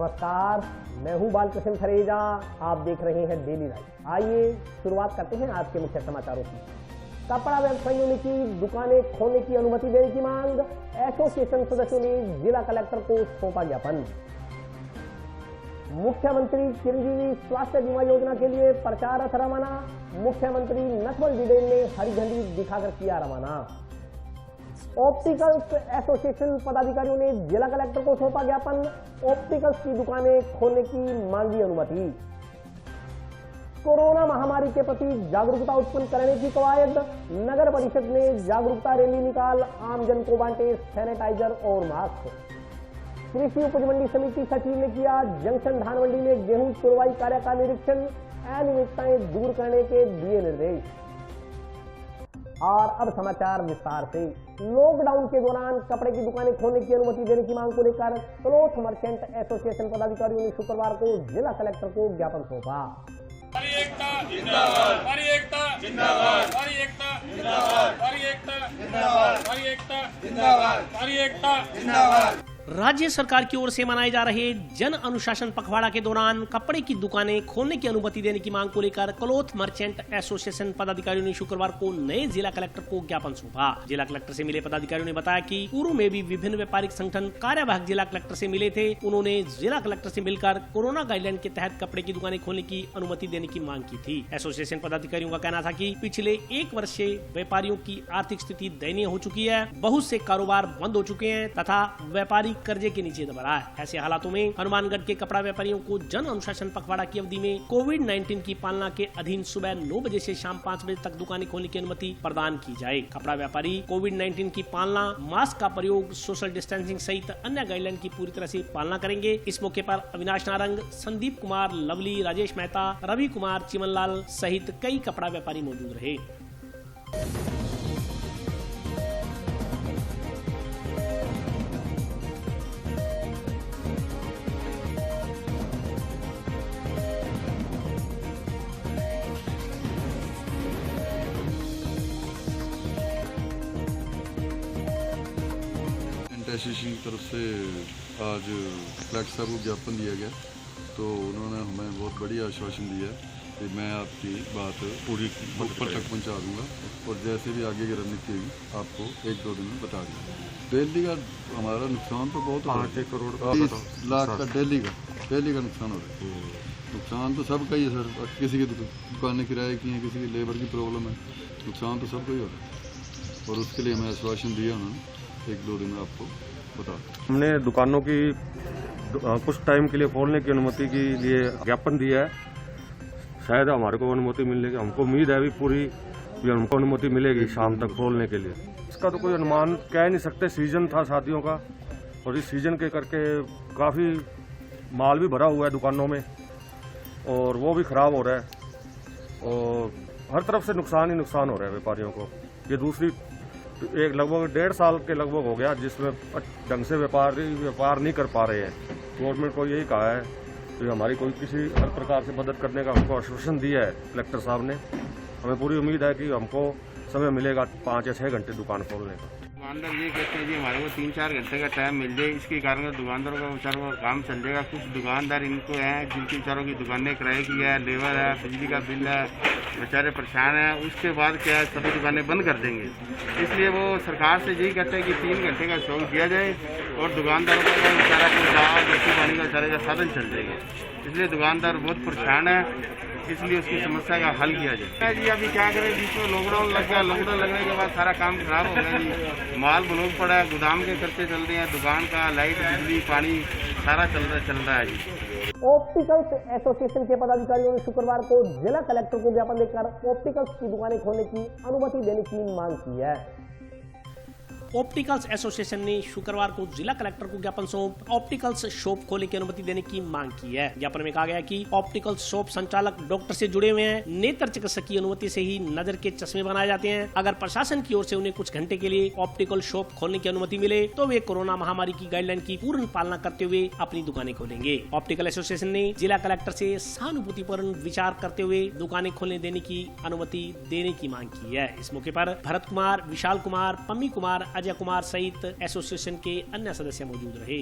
नमस्कार, मैं हूं बालकृष्ण खरेजा। आप देख रहे हैं डेली लाइव। आइए शुरुआत करते हैं आज के मुख्य समाचारों की। कपड़ा व्यवसायियों ने की दुकानें खोलने की अनुमति देने की मांग। एसोसिएशन सदस्यों ने जिला कलेक्टर को सौंपा ज्ञापन। मुख्यमंत्री चिरंजीवी स्वास्थ्य बीमा योजना के लिए प्रचार रथ रवाना। मुख्यमंत्री नथवल डिडेल ने हरी झंडी दिखाकर किया रवाना। ऑप्टिकल्स एसोसिएशन पदाधिकारियों ने जिला कलेक्टर को सौंपा ज्ञापन। ऑप्टिकल्स की दुकानें खोलने की मांगी अनुमति। कोरोना महामारी के प्रति जागरूकता उत्पन्न करने की कवायद। नगर परिषद ने जागरूकता रैली निकाल आमजन को बांटे सैनिटाइजर और मास्क। कृषि उपज मंडी समिति सचिव ने किया जंक्शन धान मंडी में गेहूं तुड़वाई कार्य का निरीक्षण। अनियमितताएं दूर करने के दिए निर्देश। और अब समाचार विस्तार से। लॉकडाउन के दौरान कपड़े की दुकानें खोलने की अनुमति देने की मांग को लेकर क्लॉथ मर्चेंट एसोसिएशन पदाधिकारियों ने शुक्रवार को जिला कलेक्टर को ज्ञापन सौंपा। हरी एकता जिंदाबाद, हरी एकता जिंदाबाद, हरी एकता जिंदाबाद, हरी एकता जिंदाबाद, हरी एकता जिंदाबाद, हरी एकता जिंदाबाद। राज्य सरकार की ओर से मनाए जा रहे जन अनुशासन पखवाड़ा के दौरान कपड़े की दुकानें खोलने की अनुमति देने की मांग को लेकर क्लॉथ मर्चेंट एसोसिएशन पदाधिकारियों ने शुक्रवार को नए जिला कलेक्टर को ज्ञापन सौंपा। जिला कलेक्टर से मिले पदाधिकारियों ने बताया कि पूर्व में भी विभिन्न व्यापारिक संगठन कार्यवाहक जिला कलेक्टर से मिले थे। उन्होंने जिला कलेक्टर से मिलकर कोरोना गाइडलाइन के तहत कपड़े की दुकानें खोलने की अनुमति देने की मांग की थी। एसोसिएशन पदाधिकारियों का कहना था कि पिछले एक वर्ष से व्यापारियों की आर्थिक स्थिति दयनीय हो चुकी है। बहुत से कारोबार बंद हो चुके हैं तथा व्यापारी कर्जे के नीचे दबा रहा है। ऐसे हालातों में हनुमानगढ़ के कपड़ा व्यापारियों को जन अनुशासन पखवाड़ा की अवधि में कोविड-19 की पालना के अधीन सुबह 9 बजे से शाम 5 बजे तक दुकानें खोलने की अनुमति प्रदान की जाए। कपड़ा व्यापारी कोविड-19 की पालना, मास्क का प्रयोग, सोशल डिस्टेंसिंग सहित अन्य गाइडलाइन की पूरी तरह से पालना करेंगे। इस मौके पर अविनाश नारंग, संदीप कुमार, लवली, राजेश मेहता, रवि कुमार, चिमनलाल सहित कई कपड़ा व्यापारी मौजूद रहे। एसोसिएशन की तरफ से आज कलेक्टर साहब को ज्ञापन दिया गया, तो उन्होंने हमें बहुत बढ़िया आश्वासन दिया कि मैं आपकी बात पूरी ऊपर तक पहुंचा दूंगा और जैसे भी आगे की रणनीति होगी आपको 1-2 दिन में बता दूंगा। डेली का हमारा नुकसान तो बहुत हो रहा है, 5 करोड़ 30 लाख का डेली का नुकसान हो रहा है। नुकसान तो सबका ही है सर, किसी की दुकानें किराए की हैं, किसी की लेबर की प्रॉब्लम है, नुकसान तो सबका ही हो रहा है। और उसके लिए हमें आश्वासन दिया उन्होंने 1-2 दिन में आपको बता। हमने दुकानों की कुछ टाइम के लिए खोलने की अनुमति के लिए ज्ञापन दिया है। शायद हमारे को अनुमति मिलेगी, हमको उम्मीद है भी पूरी भी हमको अनुमति मिलेगी शाम तक खोलने के लिए। इसका तो कोई अनुमान कह नहीं सकते, सीजन था शादियों का और इस सीजन के करके काफ़ी माल भी भरा हुआ है दुकानों में और वो भी ख़राब हो रहा है और हर तरफ से नुकसान ही नुकसान हो रहा है व्यापारियों को। ये दूसरी एक लगभग 1.5 साल के लगभग हो गया जिसमें ढंग से व्यापार नहीं कर पा रहे हैं। गवर्नमेंट को यही कहा है कि हमारी कोई किसी हर प्रकार से मदद करने का हमको आश्वासन दिया है कलेक्टर साहब ने। हमें पूरी उम्मीद है कि हमको समय मिलेगा 5 या 6 घंटे दुकान खोलने का। दुकानदार ये कहते हैं जी हमारे को 3-4 घंटे का टाइम मिल जाए, इसके कारण दुकानदारों का बेचारों का काम चल जाएगा। कुछ दुकानदार इनको हैं जिनकी बेचारों की दुकानें किराए की है, लेबर है, बिजली का बिल है, बेचारे परेशान हैं। उसके बाद क्या है, सभी दुकानें बंद कर देंगे। इसलिए वो सरकार से यही कहते हैं कि 3 घंटे का शौक दिया जाए और दुकानदारों का बेचारा कोई दाल रोटी पानी का बेचारे का साधन चल जाएगा। इसलिए दुकानदार बहुत परेशान है, इसलिए उसकी समस्या का हल किया जाए। जी अभी क्या करें, बीच में लॉकडाउन लग गया, लॉकडाउन लगने के बाद सारा काम खराब हो गया जी। माल ब्लॉक पड़ा है, गोदाम के खर्चे चल रहे हैं, दुकान का लाइट बिजली पानी सारा चल रहा है जी। ऑप्टिकल्स एसोसिएशन के पदाधिकारियों ने शुक्रवार को जिला कलेक्टर को ज्ञापन देकर ऑप्टिकल्स की दुकानें खोलने की अनुमति देने की मांग की है। ऑप्टिकल्स एसोसिएशन ने शुक्रवार को जिला कलेक्टर को ज्ञापन सौंप ऑप्टिकल्स शॉप खोलने की अनुमति देने की मांग की है। ज्ञापन में कहा गया कि ऑप्टिकल्स शॉप संचालक डॉक्टर से जुड़े हुए हैं। नेत्र चिकित्सक की अनुमति से ही नजर के चश्मे बनाए जाते हैं। अगर प्रशासन की ओर से उन्हें कुछ घंटे के लिए ऑप्टिकल शॉप खोलने की अनुमति मिले तो वे कोरोना महामारी की गाइडलाइन की पूर्ण पालना करते हुए अपनी दुकानें खोलेंगे। ऑप्टिकल एसोसिएशन ने जिला कलेक्टर से सहानुभूतिपूर्ण विचार करते हुए दुकानें खोलने देने की अनुमति देने की मांग की है। इस मौके पर भरत कुमार, विशाल कुमार, पम्मी कुमार, अजय कुमार सहित एसोसिएशन के अन्य सदस्य मौजूद रहे।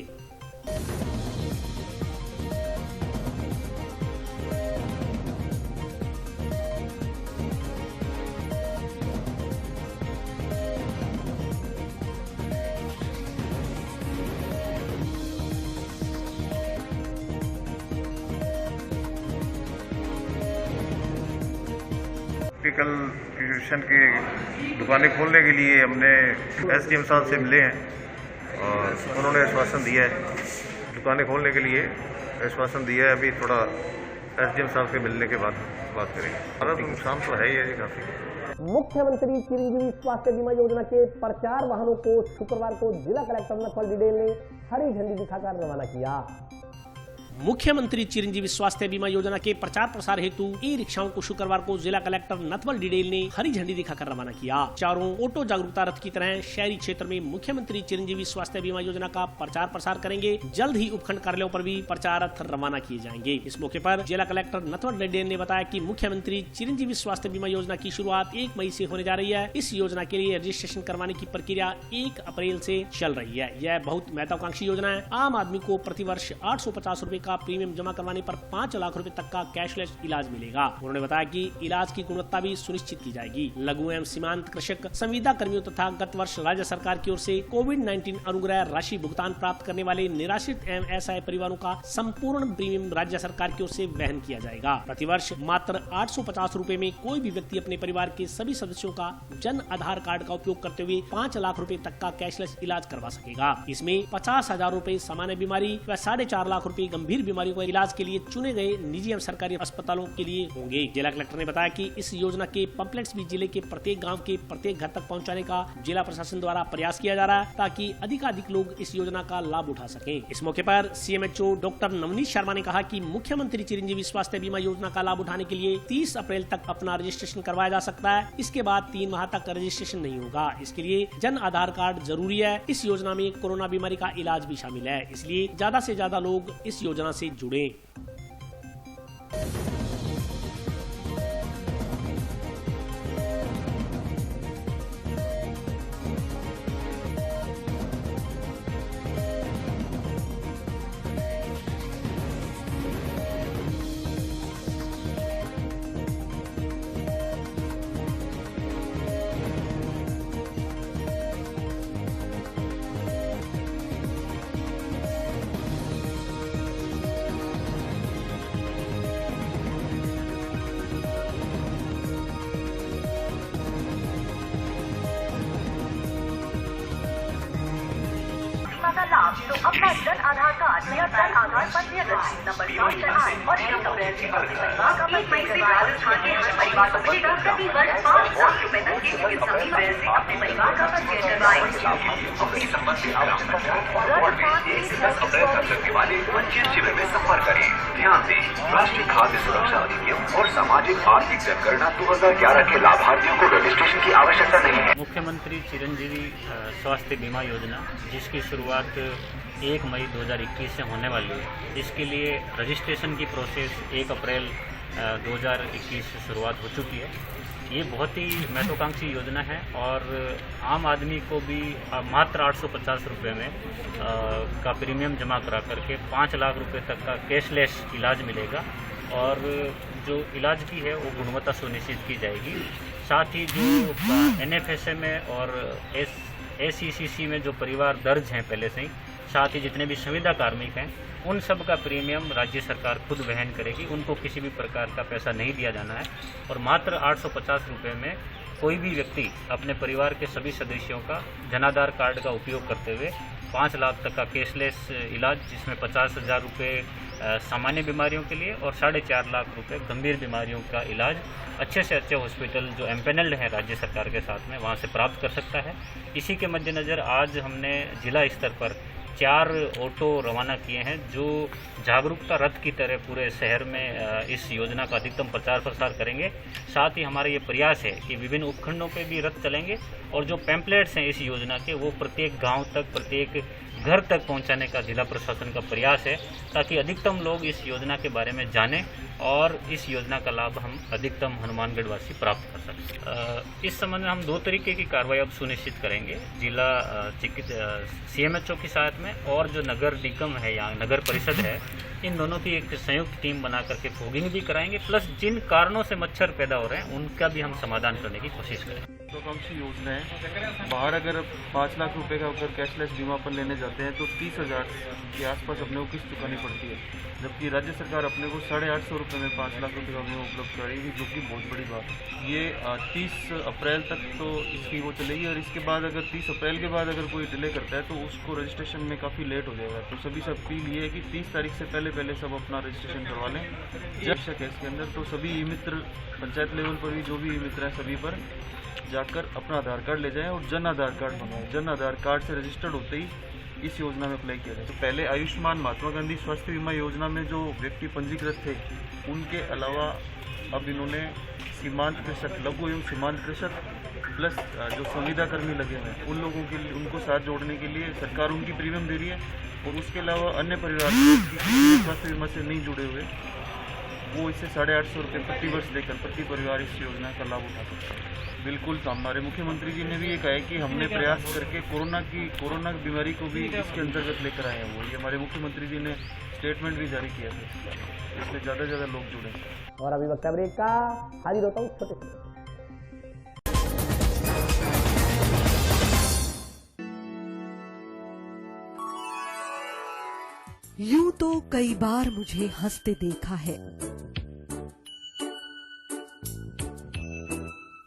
ट्यूशन की दुकानें खोलने के लिए हमने SDM साहब से मिले हैं और उन्होंने आश्वासन दिया है, दुकानें खोलने के लिए आश्वासन दिया है। अभी थोड़ा SDM साहब से मिलने के बाद बात करेंगे। और नुकसान तो है ही है काफ़ी। मुख्यमंत्री चिरंजीवी स्वास्थ्य बीमा योजना के प्रचार वाहनों को शुक्रवार को जिला कलेक्टर नथवल डिडेल ने हरी झंडी दिखाकर रवाना किया। मुख्यमंत्री चिरंजीवी स्वास्थ्य बीमा योजना के प्रचार प्रसार हेतु ई रिक्शाओं को शुक्रवार को जिला कलेक्टर नथवल डिडेल ने हरी झंडी दिखाकर रवाना किया। चारों ऑटो जागरूकता रथ की तरह शहरी क्षेत्र में मुख्यमंत्री चिरंजीवी स्वास्थ्य बीमा योजना का प्रचार प्रसार करेंगे। जल्द ही उपखंड कार्यालयों पर भी प्रचार रथ रवाना किए जाएंगे। इस मौके पर जिला कलेक्टर नथवल डिडेल ने बताया कि मुख्यमंत्री चिरंजीवी स्वास्थ्य बीमा योजना की शुरुआत 1 मई से होने जा रही है। इस योजना के लिए रजिस्ट्रेशन करवाने की प्रक्रिया 1 अप्रैल से चल रही है। यह बहुत महत्वाकांक्षी योजना है। आम आदमी को प्रतिवर्ष 850 रूपए का प्रीमियम जमा करवाने पर 5 लाख रुपए तक का कैशलेस इलाज मिलेगा। उन्होंने बताया कि इलाज की गुणवत्ता भी सुनिश्चित की जाएगी। लघु एवं सीमांत कृषक, संविदा कर्मियों तथा गत वर्ष राज्य सरकार की ओर से कोविड-19 अनुग्रह राशि भुगतान प्राप्त करने वाले निराश्रित एवं असहाय परिवारों का संपूर्ण प्रीमियम राज्य सरकार की ओर से वहन किया जाएगा। प्रतिवर्ष मात्र 850 रूपए में कोई भी व्यक्ति अपने परिवार के सभी सदस्यों का जन आधार कार्ड का उपयोग करते हुए 5 लाख रुपए तक का कैशलेस इलाज करवा सकेगा। इसमें 50,000 रूपए सामान्य बीमारी व 4.5 लाख रूपए गंभीर बीमारियों के इलाज के लिए चुने गए निजी एवं सरकारी अस्पतालों के लिए होंगे। जिला कलेक्टर ने बताया कि इस योजना के पंपलेट्स भी जिले के प्रत्येक गांव के प्रत्येक घर तक पहुंचाने का जिला प्रशासन द्वारा प्रयास किया जा रहा है ताकि अधिकाधिक लोग इस योजना का लाभ उठा सकें। इस मौके पर CMHO डॉक्टर नवनीत शर्मा ने कहा कि मुख्यमंत्री चिरंजीवी स्वास्थ्य बीमा योजना का लाभ उठाने के लिए 30 अप्रैल तक अपना रजिस्ट्रेशन करवाया जा सकता है। इसके बाद 3 माह तक रजिस्ट्रेशन नहीं होगा। इसके लिए जन आधार कार्ड जरूरी है। इस योजना में कोरोना बीमारी का इलाज भी शामिल है, इसलिए ज्यादा से ज्यादा लोग इस योजना से जुड़े। तो अपना जन आधार कार्ड या जन आधार पंजीयन नंबर 7 चढ़ाएं और 1 अप्रैल से अपने परिवार का राजस्थान के हर परिवार को मिलेगा प्रति वर्ष 5 लाख रुपए तक की चिकित्सा बीमा से अपने परिवार का पंजीयन करवाएं। अपनी संबंधित ग्राम पंचायत और वार्ड में 10 अप्रैल तक लगने वाले पंजीयन शिविर में संपर्क करें। ध्यान दें, राष्ट्रीय खाद्य सुरक्षा अधिनियम और सामाजिक आर्थिक जनगणना 2011 के लाभार्थियों को रजिस्ट्रेशन की आवश्यकता नहीं है। मुख्यमंत्री चिरंजीवी स्वास्थ्य बीमा योजना जिसकी शुरुआत 1 मई 2021 से होने वाली है, इसके लिए रजिस्ट्रेशन की प्रोसेस 1 अप्रैल 2021 से शुरुआत हो चुकी है। ये बहुत ही महत्वाकांक्षी योजना है और आम आदमी को भी मात्र 850 रुपये में का प्रीमियम जमा करा करके 5 लाख रुपए तक का कैशलेस इलाज मिलेगा और जो इलाज की है वो गुणवत्ता सुनिश्चित की जाएगी। साथ ही जो NFSA में और SECC में जो परिवार दर्ज हैं पहले से ही, साथ ही जितने भी संविदा कार्मिक हैं उन सब का प्रीमियम राज्य सरकार खुद वहन करेगी। उनको किसी भी प्रकार का पैसा नहीं दिया जाना है और मात्र 850 रुपये में कोई भी व्यक्ति अपने परिवार के सभी सदस्यों का जनाधार कार्ड का उपयोग करते हुए 5 लाख तक का कैशलेस इलाज, जिसमें 50,000 रुपये सामान्य बीमारियों के लिए और 4.5 लाख रुपए गंभीर बीमारियों का इलाज अच्छे से अच्छे हॉस्पिटल जो एम्पेनल्ड है राज्य सरकार के साथ में वहाँ से प्राप्त कर सकता है। इसी के मद्देनज़र आज हमने जिला स्तर पर 4 ऑटो रवाना किए हैं जो जागरूकता रथ की तरह पूरे शहर में इस योजना का अधिकतम प्रचार प्रसार करेंगे। साथ ही हमारा ये प्रयास है कि विभिन्न उपखंडों पे भी रथ चलेंगे और जो पैम्पलेट्स हैं इस योजना के वो प्रत्येक गांव तक, प्रत्येक घर तक पहुंचाने का जिला प्रशासन का प्रयास है ताकि अधिकतम लोग इस योजना के बारे में जानें और इस योजना का लाभ हम अधिकतम हनुमानगढ़ वासी प्राप्त कर सकें। इस संबंध में हम 2 तरीके की कार्रवाई अब सुनिश्चित करेंगे। जिला CMHO के साथ में और जो नगर निगम है या नगर परिषद है, इन दोनों की एक संयुक्त टीम बना करके फॉगिंग भी कराएंगे, प्लस जिन कारणों से मच्छर पैदा हो रहे हैं उनका भी हम समाधान करने की कोशिश करेंगे। महत्वाकांक्षी योजना है। बाहर अगर 5 लाख रुपए का अगर कैशलेस बीमा पर लेने जाते हैं तो 30,000 के आसपास अपने को किस्त चुकानी पड़ती है, जबकि राज्य सरकार अपने को 850 रुपये में 5 लाख रुपये का बीमा उपलब्ध कराएगी, जो कि बहुत बड़ी बात है। ये 30 अप्रैल तक तो इसकी वो चलेगी, और इसके बाद अगर 30 अप्रैल के बाद अगर कोई डिले करता है तो उसको रजिस्ट्रेशन में काफ़ी लेट हो जाएगा। तो सभी से अपील ये है कि 30 तारीख से पहले सब अपना रजिस्ट्रेशन करवा लें। जब शक है इसके अंदर तो सभी ई मित्र पंचायत लेवल पर भी जो भी ई मित्र हैं सभी पर जाकर अपना आधार कार्ड ले जाएं और जन आधार कार्ड बनवाएं। जन आधार कार्ड से रजिस्टर्ड होते ही इस योजना में अप्लाई किया जाए। तो पहले आयुष्मान महात्मा गांधी स्वास्थ्य बीमा योजना में जो व्यक्ति पंजीकृत थे, उनके अलावा अब इन्होंने सीमांत कृषक, लघु एवं सीमांत कृषक प्लस जो संविदा कर्मी लगे हुए हैं, उन लोगों के लिए, उनको साथ जोड़ने के लिए सरकार उनकी प्रीमियम दे रही है। और उसके अलावा अन्य परिवार स्वास्थ्य बीमा से नहीं जुड़े हुए, वो इसे 850 रुपये प्रति वर्ष देकर प्रति परिवार इस योजना का लाभ उठा सकते हैं। बिल्कुल, तो हमारे मुख्यमंत्री जी ने भी ये कहा है कि हमने प्रयास करके कोरोना बीमारी को भी इसके अंतर्गत लेकर आए हैं। वो ये हमारे मुख्यमंत्री जी ने स्टेटमेंट भी जारी किया था, इसमें ज़्यादा से ज़्यादा लोग जुड़े। और अभी वक्त ब्रेक का, हाजिर होता हूँ छोटे से। यूं तो कई बार मुझे हंसते देखा है,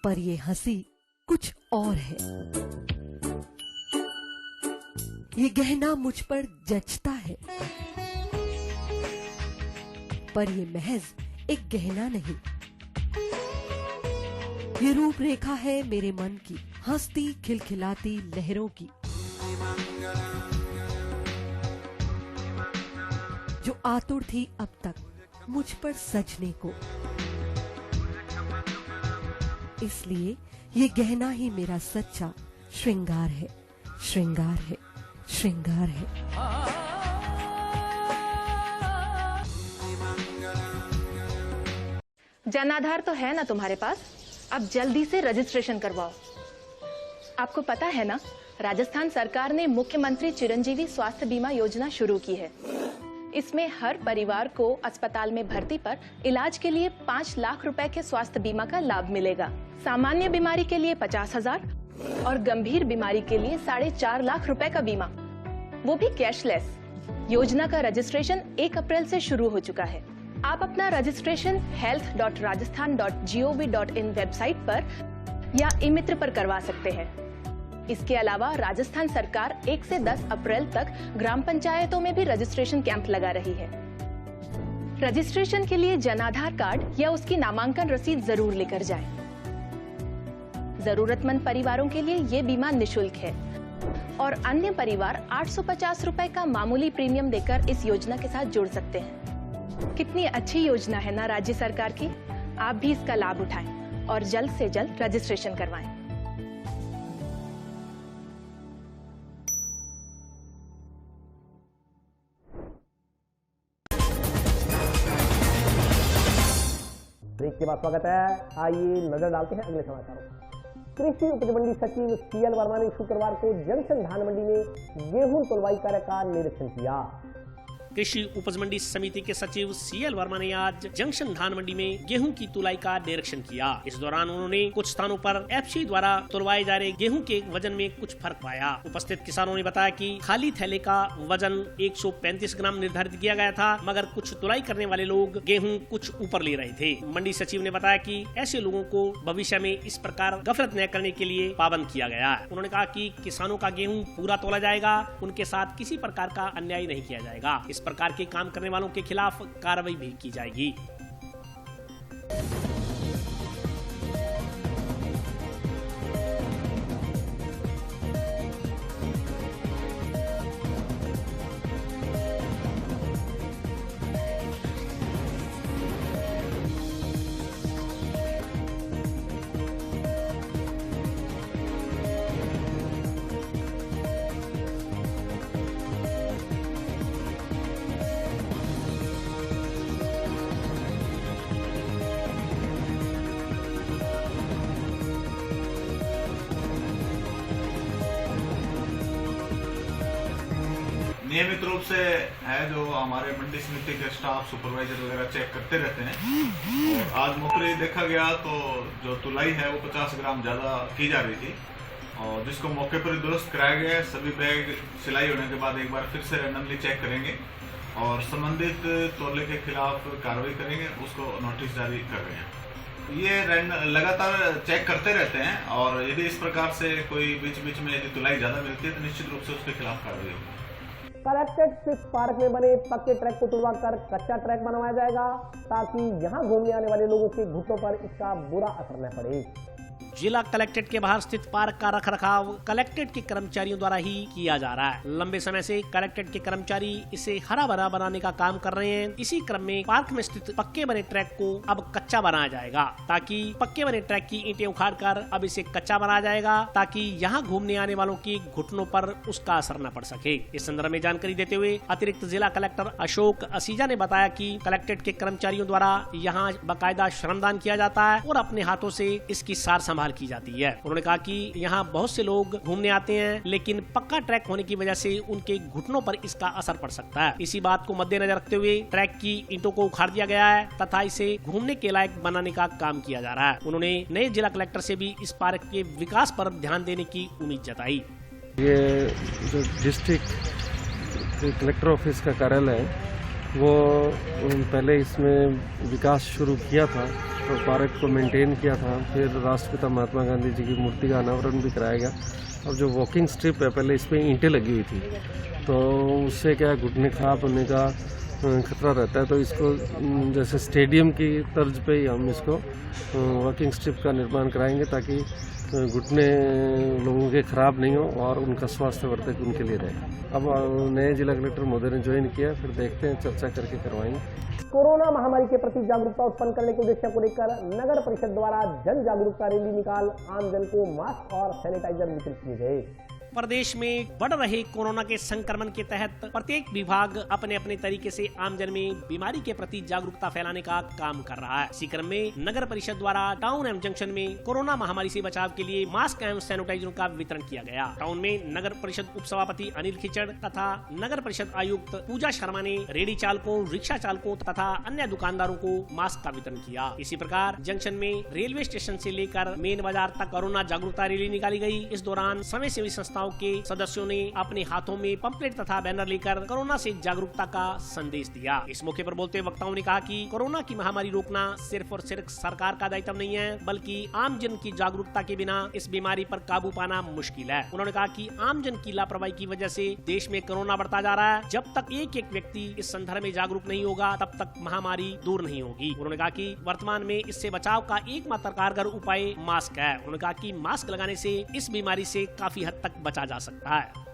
पर ये हंसी कुछ और है। ये गहना मुझ पर जचता है, पर ये महज एक गहना नहीं, ये रूपरेखा है मेरे मन की, हंसती खिलखिलाती लहरों की, जो आतुर थी अब तक मुझ पर सजने को। इसलिए ये गहना ही मेरा सच्चा श्रृंगार है, श्रृंगार है, श्रृंगार है। जन आधार तो है ना तुम्हारे पास? अब जल्दी से रजिस्ट्रेशन करवाओ। आपको पता है ना, राजस्थान सरकार ने मुख्यमंत्री चिरंजीवी स्वास्थ्य बीमा योजना शुरू की है। इसमें हर परिवार को अस्पताल में भर्ती पर इलाज के लिए 5 लाख रुपए के स्वास्थ्य बीमा का लाभ मिलेगा। सामान्य बीमारी के लिए 50,000 और गंभीर बीमारी के लिए 4.5 लाख रुपए का बीमा, वो भी कैशलेस। योजना का रजिस्ट्रेशन 1 अप्रैल से शुरू हो चुका है। आप अपना रजिस्ट्रेशन health.rajasthan.gov.in वेबसाइट पर या ई मित्र पर करवा सकते हैं। इसके अलावा राजस्थान सरकार 1 से 10 अप्रैल तक ग्राम पंचायतों में भी रजिस्ट्रेशन कैंप लगा रही है। रजिस्ट्रेशन के लिए जन आधार कार्ड या उसकी नामांकन रसीद जरूर लेकर जाएं। जरूरतमंद परिवारों के लिए ये बीमा निशुल्क है और अन्य परिवार 850 रुपए का मामूली प्रीमियम देकर इस योजना के साथ जुड़ सकते हैं। कितनी अच्छी योजना है ना राज्य सरकार की। आप भी इसका लाभ उठाएं और जल्द से जल्द रजिस्ट्रेशन करवाएं। ब्रेक के बाद स्वागत है। आइए नजर डालते हैं अगले समाचारों। कृषि उपज मंडी सचिव सीएल वर्मा ने शुक्रवार को जंक्शन धान मंडी में गेहूं तुलवाई कार्य का निरीक्षण किया। कृषि उपज मंडी समिति के सचिव सीएल वर्मा ने आज जंक्शन धान मंडी में गेहूं की तुलाई का निरीक्षण किया। इस दौरान उन्होंने कुछ स्थानों पर एफसी द्वारा तुलवाए जा रहे गेहूं के वजन में कुछ फर्क पाया। उपस्थित किसानों ने बताया कि खाली थैले का वजन 135 ग्राम निर्धारित किया गया था, मगर कुछ तुलाई करने वाले लोग गेहूं कुछ ऊपर ले रहे थे। मंडी सचिव ने बताया कि ऐसे लोगों को भविष्य में इस प्रकार गफलत न करने के लिए पाबंद किया गया है। उन्होंने कहा कि किसानों का गेहूं पूरा तोला जाएगा, उनके साथ किसी प्रकार का अन्याय नहीं किया जाएगा। इस प्रकार के काम करने वालों के खिलाफ कार्रवाई भी की जाएगी। नियमित रूप से है जो हमारे मंडी समिति के स्टाफ सुपरवाइजर वगैरह चेक करते रहते हैं। और आज मौके देखा गया तो जो तुलाई है वो 50 ग्राम ज़्यादा की जा रही थी और जिसको मौके पर दुरुस्त कराया गया है। सभी बैग सिलाई होने के बाद एक बार फिर से रैंडमली चेक करेंगे और संबंधित टोले के खिलाफ कार्रवाई करेंगे, उसको नोटिस जारी कर रहे हैं। ये लगातार चेक करते रहते हैं और यदि इस प्रकार से कोई बीच बीच में यदि तुलाई ज्यादा मिलती है तो निश्चित रूप से उसके खिलाफ कार्रवाई होगी। कलेक्ट्रेट स्थित पार्क में बने पक्के ट्रैक को तुड़वाकर कच्चा ट्रैक बनवाया जाएगा ताकि यहां घूमने आने वाले लोगों के घुटनों पर इसका बुरा असर न पड़े। जिला कलेक्ट्रेट के बाहर स्थित पार्क का रखरखाव कलेक्ट्रेट के कर्मचारियों द्वारा ही किया जा रहा है। लंबे समय से कलेक्ट्रेट के कर्मचारी इसे हरा भरा बनाने का काम कर रहे हैं। इसी क्रम में पार्क में स्थित पक्के बने ट्रैक को अब कच्चा बनाया जाएगा ताकि पक्के बने ट्रैक की ईंटें उखाड़कर अब इसे कच्चा बनाया जाएगा ताकि यहाँ घूमने आने वालों के घुटनों पर उसका असर न पड़ सके। इस संदर्भ में जानकारी देते हुए अतिरिक्त जिला कलेक्टर अशोक असीजा ने बताया कि कलेक्ट्रेट के कर्मचारियों द्वारा यहाँ बाकायदा श्रमदान किया जाता है और अपने हाथों से इसकी सार संभाल की जाती है। उन्होंने कहा कि यहाँ बहुत से लोग घूमने आते हैं लेकिन पक्का ट्रैक होने की वजह से उनके घुटनों पर इसका असर पड़ सकता है। इसी बात को मद्देनजर रखते हुए ट्रैक की ईंटों को उखाड़ दिया गया है तथा इसे घूमने के लायक बनाने का काम किया जा रहा है। उन्होंने नए जिला कलेक्टर से भी इस पार्क के विकास पर ध्यान देने की उम्मीद जताई। ये जो डिस्ट्रिक्ट कलेक्टर ऑफिस का कार्यालय है वो पहले इसमें विकास शुरू किया था तो पार्क को मेंटेन किया था, फिर राष्ट्रपिता महात्मा गांधी जी की मूर्ति का अनावरण भी कराया गया। अब जो वॉकिंग स्ट्रिप है पहले इसमें ईंटें लगी हुई थी तो उससे क्या घुटने खराब होने का खतरा रहता है, तो इसको जैसे स्टेडियम की तर्ज पे ही हम इसको वॉकिंग स्ट्रिप का निर्माण कराएंगे ताकि घुटने लोगों के खराब नहीं हो और उनका स्वास्थ्य वर्धक उनके लिए रहे। अब नए जिला कलेक्टर महोदय ने ज्वाइन किया, फिर देखते हैं, चर्चा करके करवाएंगे। कोरोना महामारी के प्रति जागरूकता उत्पन्न करने के उद्देश्य को लेकर नगर परिषद द्वारा जन जागरूकता रैली निकाल आम जन को मास्क और सैनिटाइजर वितरित किए गए। प्रदेश में बढ़ रहे कोरोना के संक्रमण के तहत प्रत्येक विभाग अपने अपने तरीके से आमजन में बीमारी के प्रति जागरूकता फैलाने का काम कर रहा है। इसी क्रम में नगर परिषद द्वारा टाउन एवं जंक्शन में कोरोना महामारी से बचाव के लिए मास्क एवं सैनिटाइजरों का वितरण किया गया। टाउन में नगर परिषद उप सभापति अनिल खिचड़ तथा नगर परिषद आयुक्त पूजा शर्मा ने रेडी चालकों, रिक्शा चालकों तथा अन्य दुकानदारों को मास्क का वितरण किया। इसी प्रकार जंक्शन में रेलवे स्टेशन से लेकर मेन बाजार तक कोरोना जागरूकता रैली निकाली गई। इस दौरान समय सेवी संस्थाओं के सदस्यों ने अपने हाथों में पंपलेट तथा बैनर लेकर कोरोना से जागरूकता का संदेश दिया। इस मौके पर बोलते हुए वक्ताओं ने कहा कि कोरोना की महामारी रोकना सिर्फ और सिर्फ सरकार का दायित्व नहीं है बल्कि आम जन की जागरूकता के बिना इस बीमारी पर काबू पाना मुश्किल है। उन्होंने कहा कि आम जन की लापरवाही की वजह से देश में कोरोना बढ़ता जा रहा है। जब तक एक एक व्यक्ति इस संदर्भ में जागरूक नहीं होगा तब तक महामारी दूर नहीं होगी। उन्होंने कहा कि वर्तमान में इससे बचाव का एकमात्र कारगर उपाय मास्क है। उन्होंने कहा कि मास्क लगाने से इस बीमारी से काफी हद तक बचा जा सकता है।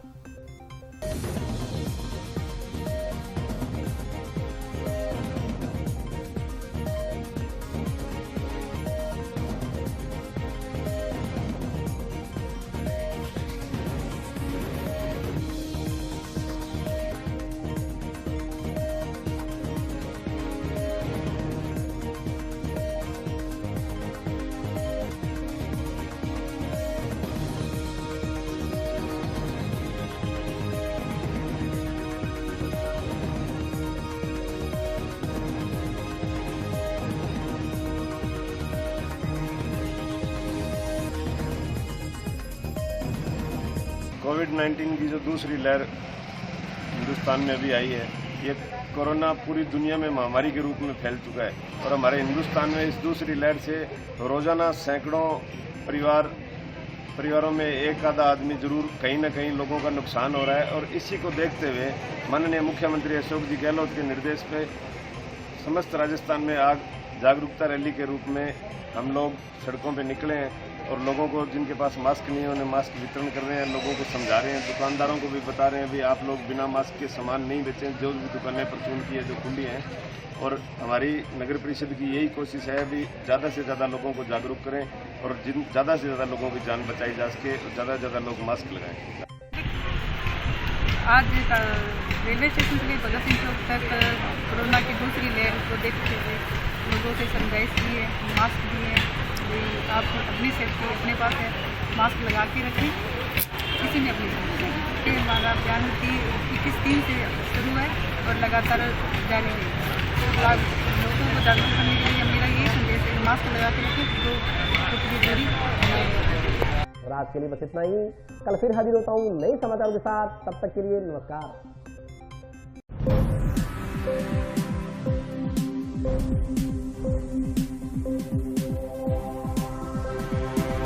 कोविड-19 की जो दूसरी लहर हिंदुस्तान में अभी आई है, ये कोरोना पूरी दुनिया में महामारी के रूप में फैल चुका है और हमारे हिंदुस्तान में इस दूसरी लहर से रोजाना सैकड़ों परिवारों में एक आधा आदमी जरूर कहीं ना कहीं लोगों का नुकसान हो रहा है। और इसी को देखते हुए माननीय मुख्यमंत्री अशोक जी गहलोत के निर्देश पे समस्त राजस्थान में आज जागरूकता रैली के रूप में हम लोग सड़कों पे निकले हैं और लोगों को जिनके पास मास्क नहीं है उन्हें मास्क वितरण कर रहे हैं, लोगों को समझा रहे हैं, दुकानदारों को भी बता रहे हैं भी आप लोग बिना मास्क के सामान नहीं बेचें, जो भी दुकानें परचून की है जो खुली हैं। और हमारी नगर परिषद की यही कोशिश है भी ज़्यादा से ज़्यादा लोगों को जागरूक करें और जिन ज़्यादा से ज़्यादा लोगों की जान बचाई जा सके और ज़्यादा से ज़्यादा लोग मास्क लगाएं। आज रेलवे स्टेशन से भगत सिंह चौक तक कोरोना की दूसरी लहर को देखते हुए लोगों से समझाइश की है, मास्क दिए हैं, आप अपनी सेफ्टी अपने पास है, मास्क लगा के रखें, किसी ने अपनी सेफ्टी। हमारा अभियान 21-3 से शुरू है और लगातार जारी है। लोगों को जागरूक करने के लिए मेरा ये संदेश है, मास्क लगा के रखें, 2 फुट की दूरी। और आज के लिए बस इतना ही। कल फिर हाजिर होता हूँ नए समाचारों के साथ, तब तक के लिए नमस्कार। है।